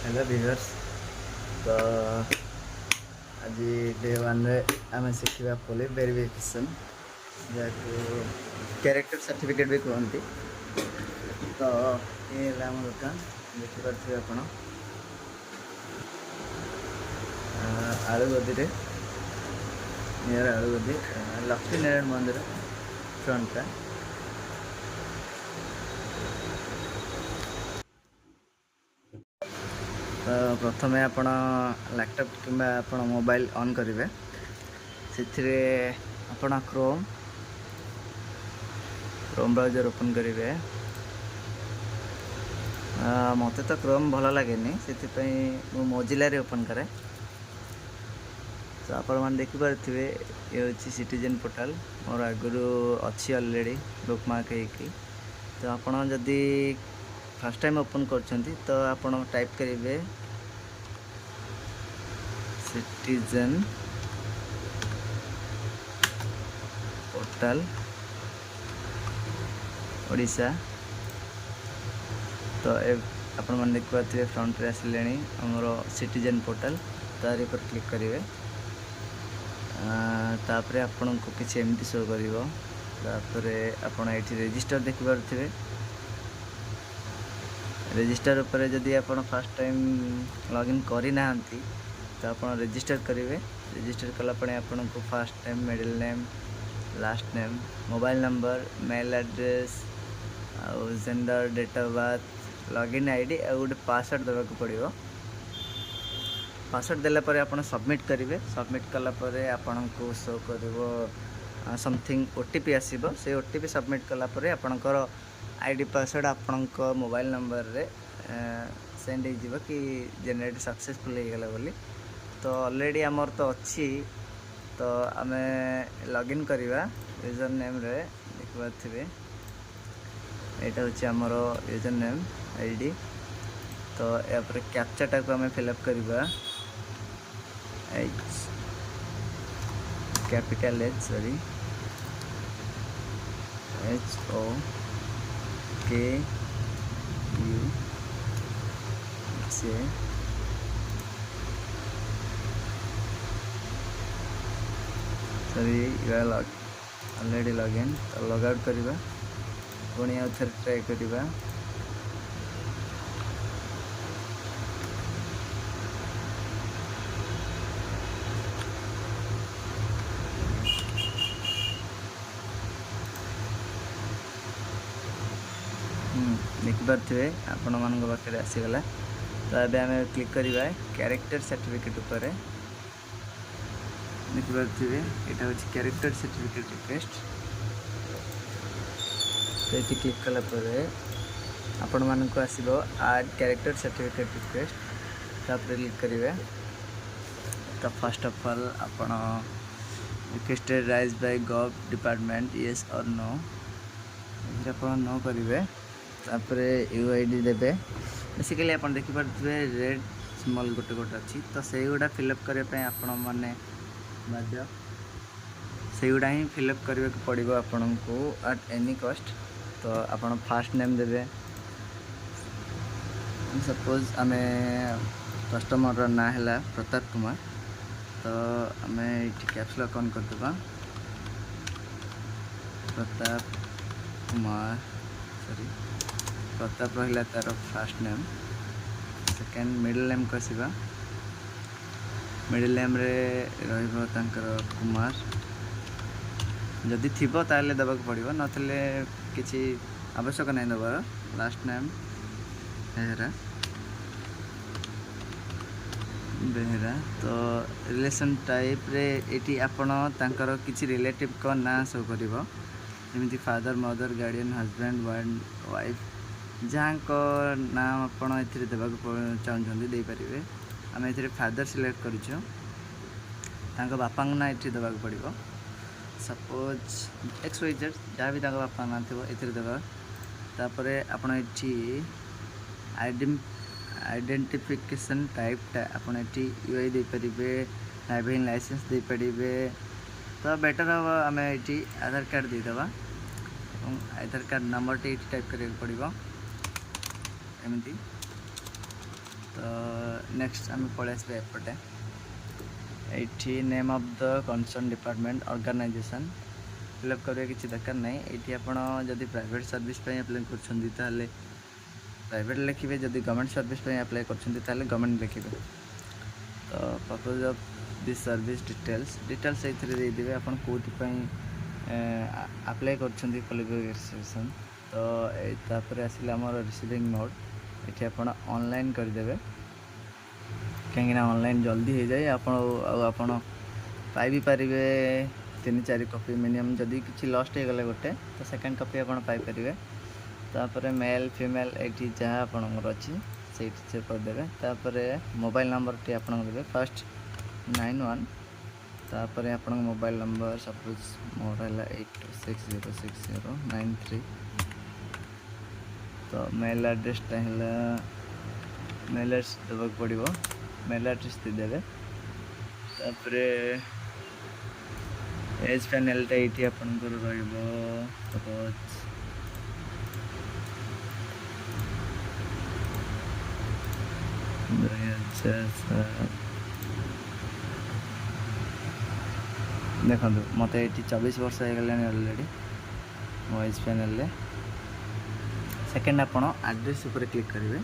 Hello viewers. तो आज day one रे आम शिखा पुलिस वेरिफिकेशन जहाँ कैरेक्टर सर्टिफिकेट भी कहते। तो ये आम दुकान देखिपे आप आलू गदी नियर आलू गदी लक्ष्मी नारायण मंदिर फ्रंटा। तो प्रथम आपण लैपटॉप किंबा आपण मोबाइल ऑन करेंगे से आपण क्रोम ब्राउजर ओपन करेंगे। मत तो क्रोम भल लगे से मोजिला ओपन करे। तो आपण मैंने देखिपे ये हूँ सिटीजन पोर्टाल मोर आगुरी अच्छी अलरेडी बुकमार्क हो। तो आपण जदि फर्स्ट टाइम ओपन करछंती तो आपण टाइप करेंगे सिटीजन पोर्टाल ओडिशा। तो आपण मैंने देखिपे फ्रंट रे आसिले आमर सिटीजन पोर्टाल तार पर क्लिक करेंगे। तापर आपण को किसी एमती शो कर आपण ये रजिस्टर देखिपे। रजिस्टर उपर जदि आप फर्स्ट टाइम लॉगिन करना तो आप रजिस्टर करेंगे। रजिस्टर कलापणे आपन को first time middle name last name mobile number mail address आउ gender date of birth login ID आ गोटे पासवर्ड देवाक पड़ो। पासवर्ड देला परे आपण सबमिट करेंगे। सबमिट कलापर आपन को शो कर समथिंग ओटीपी आसीबो। से ओटीपी सबमिट कलापर आपणकर आईडी पासवर्ड आपण मोबाइल नंबर रे सेंड हो कि जेनेरेट सक्सेसफुल हो गला बोली। तो ऑलरेडी आमर तो अच्छी। तो आम लॉगिन करवा यूजर नेम रे देखिपे यहाँ हूँ आमर यूजर नेम आईडी। तो या कैप्चाटा को आम फिलअप करवा H capital H sorry HO KU से sorry you are already login. तो लॉग आउट करवा पुणी आउ थे ट्राए करवा। देखिपे आपण मान पाखे आसीगला। तो ये आम क्लिक करवा कैरेक्टर सर्टिफिकेट उपर देखिपे यहाँ हूँ कैरेक्टर सर्टिफिकेट रिक्वेस्ट। तो ये क्लिक कलापर आपण मान को आसो आड कैरेक्टर सर्टिफिकेट रिक्वेस्ट। तापर क्लिक करेंगे। तो फर्स्ट ऑफ ऑल आपण requested rise by gov department yes और नो आप नो करेंगे। तापर यूआईडी देवे। बेसिकली आप देखिपे रेड स्मॉल गोटे गोटे अच्छी। तो से गुड़ा फिलअप करने आपण मैंने बाध्य से गुड़ा ही फिलअप करने को पड़ो आपण को एट एनी कॉस्ट। तो आप फास्ट नेम देवे। सपोज आम कस्टमर ना है प्रताप कुमार। तो आम ये कैप्स लॉक ऑन करदे प्रताप कुमार सॉरी प्रताप रहा तार fast name. Second middle name को आसवा मिडिल नेम रे रहिबो कुमार जदि थिबो ताले दबाक पड़िबो नथले किछि आवश्यक नहीं दबार। Last name Behera. तो रिलेशन टाइप रे एटी आपण तांकर किछि रिलेटिव को ना शो करिवो जेमिति father mother guardian husband wife जहाँ को नाम आपण ए देवाक चाहते दे पारे। आम ए फादर सिलेक्ट करूँ बापा ना ये देवाक पड़ो। सपोज XYZ जहाँ भी बापा ना थो ए देवा। तापर आपण ये आइडेंटिफिकेशन टाइपटा आपण ये यूआई दे पारे ड्राइविंग लाइसेंस दे पारे। तो बेटर हम आम ये आधार कार्ड देदेवा। आधार कार्ड नंबर टे टाइप करा पड़ो एमती। तो नेक्स्ट आम पलि आसबे एपटे ये name of the concern department organization fill up करिया किसी दरकार नहीं ये आप जदि प्राइवेट सर्विस अप्लाई कर प्राइवेट लिखिए जदि गवर्नमेंट सर्विस अप्लाई कर गवर्नमेंट लिखिए तो purpose of this service details ये आप कौन अप्लाई कर क्वालिफिकेशन तो तापर आसिला आम रिसीविंग मोड ये आप ऑनलाइन करदे कहीं ऑनलाइन जल्दी हो जाए आपण पाई भी पारे 3-4 कॉपी मिनिमम जदि किसी लस्ट हो गले गोटे तो सेकेंड कॉपी आप पाइपर तापर मेल फीमेल ये जहाँ आपंकर अच्छी से चेक करदे तापर मोबाइल नंबर टी आप देवे फर्स्ट 91 तापर आप मोबाइल नंबर सपोज मोर है 82606093 तो मेल एड्रेसटा है मेल एड्रेस देवाक पड़ो मेल एड्रेस देवे तापर एज पैनलटा ये आपंकर सपोज देखो मत ये 24 वर्ष हो गलानी ऑलरेडी मो एज पैनल सेकेंड आप एड्रेस उपर क्लिक करेंगे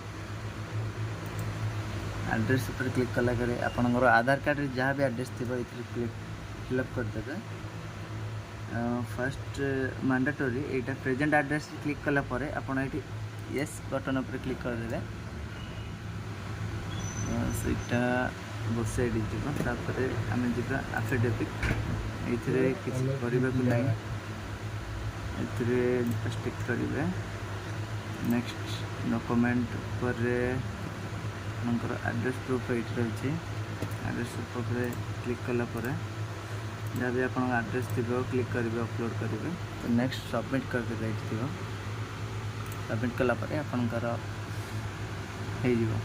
एड्रेस उपर क्लिक कला आपंकर आधार कार्ड रे जहाँ भी एड्रेस थी क्लिक फिलअप करदे फर्स्ट मैंडेटरी यहाँ प्रेजेंट एड्रेस क्लिक कला आपड़ ये येस बटन उपर क्लिक करदे सेटा बसाई तापर आम जा एफिडेविट ये किसी करने को नहीं ये टिक करेंगे नेक्स्ट डॉक्यूमेंट पर एड्रेस प्रूफ ये रही एड्रेस प्रूफ क्लिक कलापर जहाँ भी आप एड्रेस थी क्लिक करेंगे अपलोड करेंगे तो नेक्स्ट सबमिट करके थी सबमिट कलापर आपणकर हो